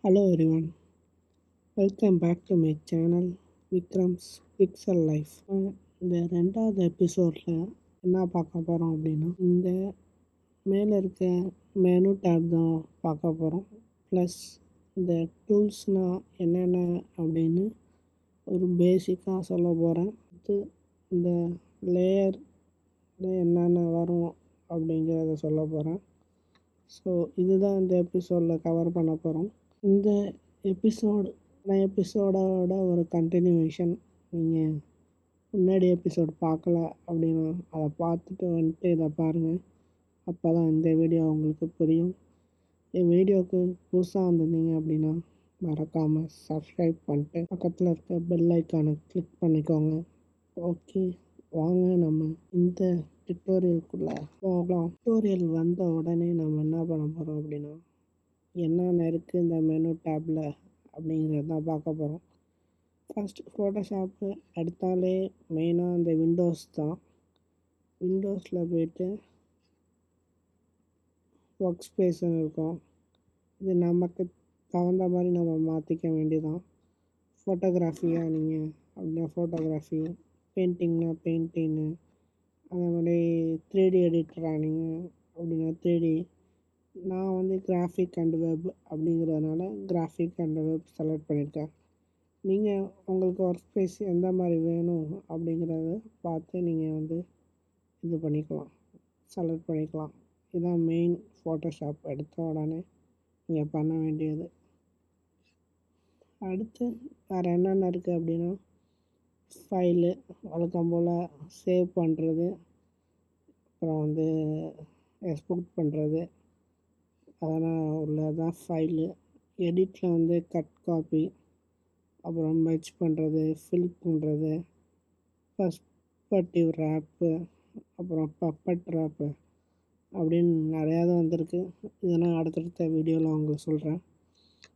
Hello everyone, welcome back to my channel Vikram's pixel life. இந்த ரெண்டாவது எபிசோடில் என்ன பார்க்க போகிறோம் அப்படின்னா, இந்த மேலே இருக்க மெனு டேப் தான் பார்க்க போகிறோம். ப்ளஸ் இந்த டூல்ஸ்னால் என்னென்ன அப்படின்னு ஒரு பேசிக்காக சொல்ல போகிறேன். இந்த லேயர் என்னென்ன வரும் அப்படிங்கிறத சொல்ல போகிறேன். ஸோ இதுதான் இந்த எபிசோடில் கவர் பண்ண போகிறோம். இந்த எபிசோடோட ஒரு கண்டினியூவேஷன். நீங்கள் முன்னாடி எபிசோடு பார்க்கல அப்படின்னா அதை பார்த்துட்டு வந்துட்டு இதை பாருங்கள். அப்போ தான் இந்த வீடியோ உங்களுக்கு புரியும். என் வீடியோவுக்கு புதுசாக வந்திருந்தீங்க அப்படின்னா மறக்காமல் சப்ஸ்கிரைப் பண்ணிட்டு பக்கத்தில் இருக்க பெல் ஐக்கானை கிளிக் பண்ணிக்கோங்க. ஓகே, வாங்க நம்ம இந்த டுட்டோரியலுக்குள்ளே போகலாம். டுட்டோரியல் வந்த உடனே நம்ம என்ன பண்ண போகிறோம் அப்படின்னா, என்னென்ன இருக்குது இந்த மெனு டேப்பில் அப்படிங்கிறது தான் பார்க்க போகிறோம். ஃபஸ்ட்டு ஃபோட்டோஷாப்பு எடுத்தாலே மெயினாக இந்த விண்டோஸ் தான். விண்டோஸில் போய்ட்டு ஒர்க் ஸ்பேஸ்ன்னு இருக்கும். இது நமக்கு தகுந்த மாதிரி நம்ம மாற்றிக்க வேண்டியதான். ஃபோட்டோகிராஃபியாக நீங்கள் அப்படின்னா ஃபோட்டோகிராஃபி, பெயிண்டிங்னா பெயிண்டிங்கு, அதே மாதிரி 3D எடிட்டராக நீங்கள் அப்படின்னா 3D. நான் வந்து கிராஃபிக் அண்ட் வெப் அப்படிங்கிறதுனால கிராஃபிக் அண்ட் வெப் செலக்ட் பண்ணியிருக்கேன். நீங்கள் உங்களுக்கு ஒர்க் ஸ்பேஸ் எந்த மாதிரி வேணும் அப்படிங்கிறத பார்த்து நீங்கள் வந்து இது பண்ணிக்கலாம், செலக்ட் பண்ணிக்கலாம். இதுதான் மெயின் ஃபோட்டோஷாப் எடுத்த உடனே நீங்கள் பண்ண வேண்டியது. அடுத்து வேறு என்னென்ன இருக்குது அப்படின்னா, ஃபைலு வழக்கம் போல் சேவ் பண்ணுறது, அப்புறம் வந்து எக்ஸ்போர்ட் பண்ணுறது, அதெல்லாம் உள்ளதான் ஃபைலு. எடிட்டில் வந்து கட் காப்பி, அப்புறம் மெர்ஜ் பண்ணுறது, ஃபில் பண்ணுறது, பர்ஸ்பெக்டிவ் ரேப்பு, அப்புறம் பப்பட் ரேப்பு அப்படின்னு நிறையா தான் வந்திருக்கு. இதெல்லாம் அடுத்தடுத்த வீடியோவில் உங்களுக்கு சொல்கிறேன்.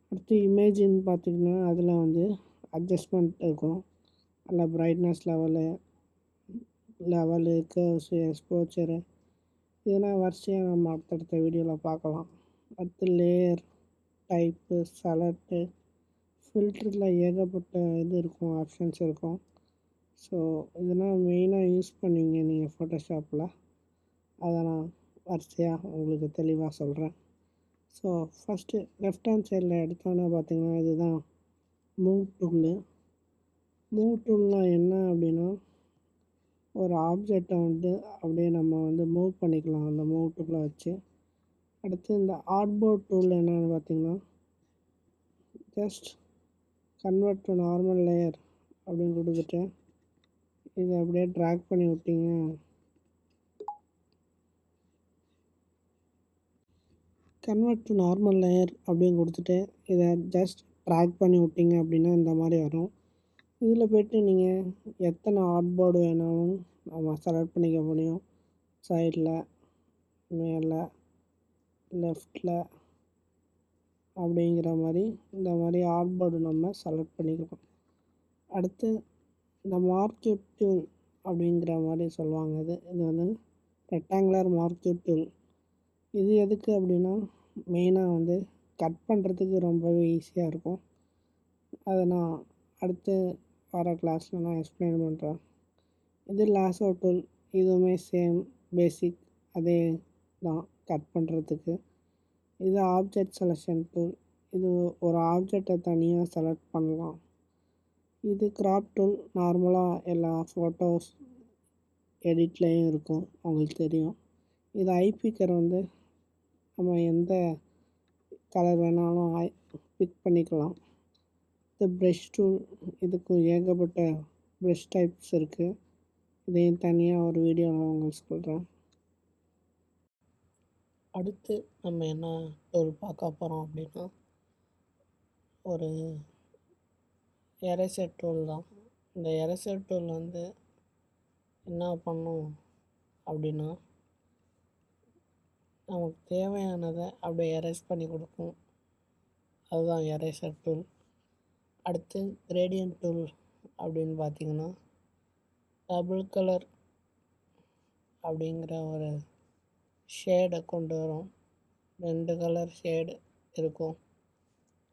அடுத்து இமேஜின்னு பார்த்திங்கன்னா அதில் வந்து அட்ஜஸ்ட்மெண்ட் இருக்கும். அதில் பிரைட்னஸ் லெவலு கர்வ்ஸு, எக்ஸ்போச்சரு, இதெல்லாம் வரிசையாக நம்ம அடுத்தடுத்த வீடியோவில் பார்க்கலாம். அடுத்து லேயர், டைப்பு, செலக்டு, ஃபில்டரில் ஏகப்பட்ட இது இருக்கும், ஆப்ஷன்ஸ் இருக்கும். ஸோ இதெல்லாம் மெயினாக யூஸ் பண்ணுவீங்க நீங்கள் ஃபோட்டோஷாப்பில். அதை நான் வரிசையாக உங்களுக்கு தெளிவாக சொல்கிறேன். ஸோ ஃபஸ்ட்டு லெஃப்ட் ஹேண்ட் சைடில் எடுத்தோன்னே பார்த்திங்கன்னா இதுதான் மூவ் டூலு. மூவ் டூல்னால் என்ன அப்படின்னா, ஒரு ஆப்ஜெக்டை வந்து அப்படியே நம்ம வந்து மூவ் பண்ணிக்கலாம் அந்த மூவ் டூலை வச்சு. அடுத்து இந்த ஆர்ட்போர்ட் டூல் என்னென்னு பார்த்திங்கன்னா, just convert to normal layer அப்படின்னு கொடுத்துட்டு இதை அப்படியே ட்ராக் பண்ணி விட்டீங்க, கன்வெர்ட் டு நார்மல் லேயர் அப்படின்னு கொடுத்துட்டு இதை ஜஸ்ட் ட்ராக் பண்ணி விட்டீங்க அப்படின்னா இந்த மாதிரி வரும். இதில் போய்ட்டு நீங்கள் எத்தனை ஆர்ட்போர்டு வேணாலும் நம்ம செலக்ட் பண்ணிக்க முடியும். சைடில், மேலே, லெஃப்டில் அப்படிங்கிற மாதிரி இந்த மாதிரி ஆர்ட்போர்டு நம்ம செலக்ட் பண்ணிக்கலாம். அடுத்து இந்த மார்க்யூட் டூல் அப்படிங்கிற மாதிரி சொல்லுவாங்க. இது வந்து ரெக்டாங்குலர் மார்க்யூட் டூல். இது எதுக்கு அப்படின்னா, மெயினாக வந்து கட் பண்ணுறதுக்கு ரொம்பவே ஈஸியாக இருக்கும். அதை நான் அடுத்து வர கிளாஸில் நான் எக்ஸ்பிளைன் பண்ணுறேன். இது லாசோ டூல். இதுவுமே சேம் பேசிக் அதே தான் கட் பண்ணுறதுக்கு. இது ஆப்ஜெக்ட் செலெக்ஷன் டூல். இது ஒரு ஆப்ஜெக்டை தனியாக செலக்ட் பண்ணலாம். இது கிராப் டூல். நார்மலாக எல்லா ஃபோட்டோஸ் எடிட்லேயும் இருக்கும், உங்களுக்கு தெரியும். இது ஐபிக்கர் வந்து நம்ம எந்த கலர் வேணாலும் பிக் பண்ணிக்கலாம். இது ப்ரெஷ் டூல். இதுக்கு ஏகப்பட்ட ப்ரெஷ் டைப்ஸ் இருக்குது. இதையும் தனியாக ஒரு வீடியோவில் உங்களுக்கு சொல்கிறேன். அடுத்து நம்ம என்ன டூல் பார்க்க போகிறோம் அப்படின்னா, ஒரு எரேசர் டூல் தான். இந்த எரேசர் டூல் வந்து என்ன பண்ணும் அப்படின்னா, நமக்கு தேவையானதை அப்படியே எரேஸ் பண்ணி கொடுக்கும். அதுதான் எரேசர் டூல். அடுத்து கிரேடியன்ட் டூல் அப்படின்னு பார்த்திங்கன்னா, டபுள் கலர் அப்படிங்கிற ஒரு ஷேடை கொண்டு வரும். 2 கலர் ஷேடு இருக்கும்.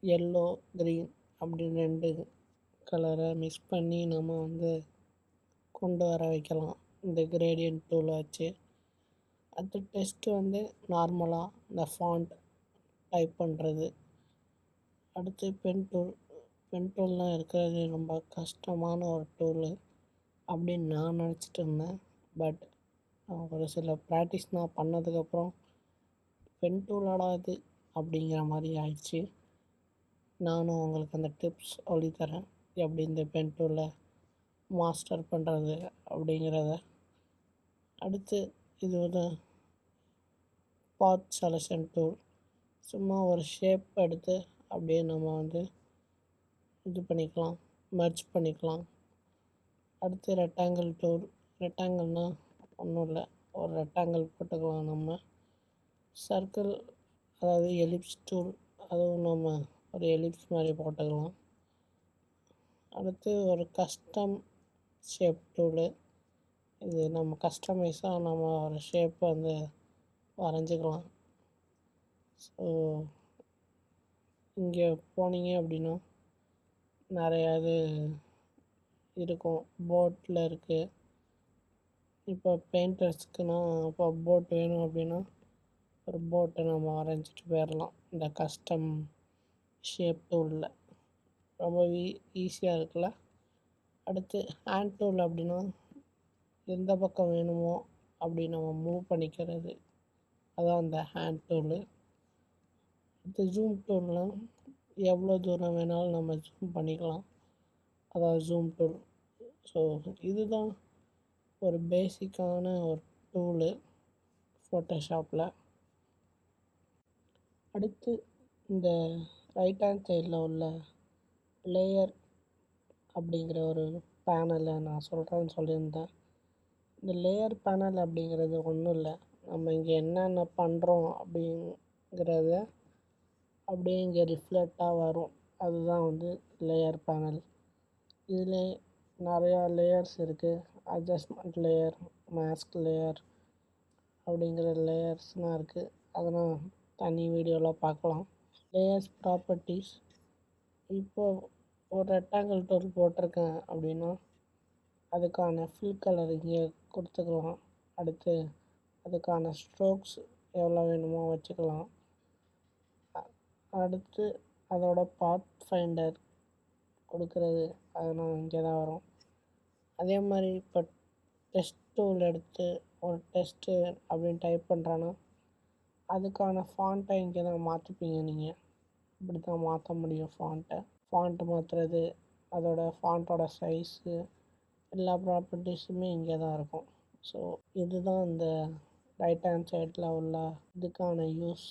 எல்லோ, க்ரீன் அப்படின்னு 2 கலரை மிக்ஸ் பண்ணி நம்ம கொண்டு வர வைக்கலாம் இந்த கிரேடியன்ட் டூலை வச்சு. அடுத்த டெஸ்ட்டு நார்மலாக இந்த ஃபாண்ட் டைப் பண்ணுறது. அடுத்து பென் டூல்லாம் இருக்கிறது ரொம்ப கஷ்டமான ஒரு டூலு அப்படின்னு நான் நினச்சிட்டு இருந்தேன். பட் ஒரு சில ப்ராக்டிஸ் நான் பண்ணதுக்கப்புறம் பென் டூலாடா இது அப்படிங்கிற மாதிரி ஆயிடுச்சு. நானும் உங்களுக்கு அந்த டிப்ஸ் சொல்லித்தரேன் எப்படி இந்த பென் டூலை மாஸ்டர் பண்ணுறது அப்படிங்கிறத. அடுத்து இது பாத் செலெக்ஷன் டூல். சும்மா ஒரு ஷேப் எடுத்து அப்படியே நம்ம இது பண்ணிக்கலாம், மெர்ஜ் பண்ணிக்கலாம். அடுத்து ரெக்டாங்கிள் டூல். ரெக்டாங்கிள்னால் ஒன்றும் இல்லை, ஒரு ரெக்டாங்கிள் போட்டுக்கலாம் நம்ம. சர்க்கிள் அதாவது எலிப்ஸ் டூல், அதுவும் நம்ம ஒரு எலிப்ஸ் மாதிரி போட்டுக்கலாம். அடுத்து ஒரு கஸ்டம் ஷேப் டூலு. இது நம்ம கஸ்டமைஸாக நம்ம ஒரு ஷேப் வரைஞ்சிக்கலாம். ஸோ இங்கே போனீங்க அப்படின்னா நிறையா இது இருக்கும். போட்டில் இருக்குது. இப்போ பெயிண்டர்ஸ்க்குனா இப்போ போட் வேணும் அப்படின்னா ஒரு போட்டை நம்ம வரைஞ்சிட்டு போயிடலாம் இந்த கஸ்டம் ஷேப் டூலில். ரொம்ப ஈஸியாக இருக்குல்ல. அடுத்து ஹேண்ட் டூல் அப்படின்னா எந்த பக்கம் வேணுமோ அப்படி நம்ம மூவ் பண்ணிக்கிறது, அதான் அந்த ஹேண்ட் டூலு. அடுத்து ஜூம் டூல்னால் எவ்வளோ தூரம் வேணாலும் நம்ம ஜூம் பண்ணிக்கலாம், அதாவது ஜூம் டூல். ஸோ இதுதான் ஒரு பேசிக்கான ஒரு டூலு ஃபோட்டோஷாப்பில். அடுத்து இந்த ரைட் ஹேண்ட் சைடில் உள்ள லேயர் அப்படிங்கிற ஒரு பேனலை நான் சொல்கிறேன்னு சொல்லியிருந்தேன். இந்த லேயர் பேனல் அப்படிங்கிறது ஒன்றும் இல்லை, நம்ம இங்கே என்னென்ன பண்ணுறோம் அப்படிங்கிறத அப்படியே இங்கே ரிஃப்ளெக்டாக வரும். அதுதான் லேயர் பேனல். இதில் நிறையா லேயர்ஸ் இருக்குது. அட்ஜஸ்ட்மெண்ட் லேயர், மாஸ்க் லேயர் அப்படிங்கிற லேயர்ஸ்லாம் இருக்குது. அதெல்லாம் தனி வீடியோவில் பார்க்கலாம். Layers properties. இப்போது ஒரு ரெக்டாங்கிள் டூல் போட்டிருக்கேன் அப்படின்னா அதுக்கான ஃபில் கலர் இங்கே கொடுத்துக்கலாம். அடுத்து அதுக்கான ஸ்ட்ரோக்ஸ் எவ்வளோ வேணுமோ வச்சுக்கலாம். அடுத்து அதோட பாத் ஃபைண்டர் கொடுக்குறது அதெல்லாம் இங்கே தான் வரும். அதே மாதிரி இப்போ டெஸ்ட் டூல் எடுத்து ஒரு டெஸ்ட்டு அப்படின்னு டைப் பண்ணுறேன்னா அதுக்கான ஃபாண்ட்டை இங்கே தான் மாற்றிப்பீங்க. நீங்கள் இப்படி தான் மாற்ற முடியும் ஃபாண்ட்டு மாற்றுறது, அதோட ஃபாண்ட்டோட சைஸு, எல்லா ப்ராப்பர்ட்டிஸுமே இங்கே தான் இருக்கும். ஸோ இதுதான் இந்த ரைட் ஹேண்ட் சைடில் உள்ள இதுக்கான யூஸ்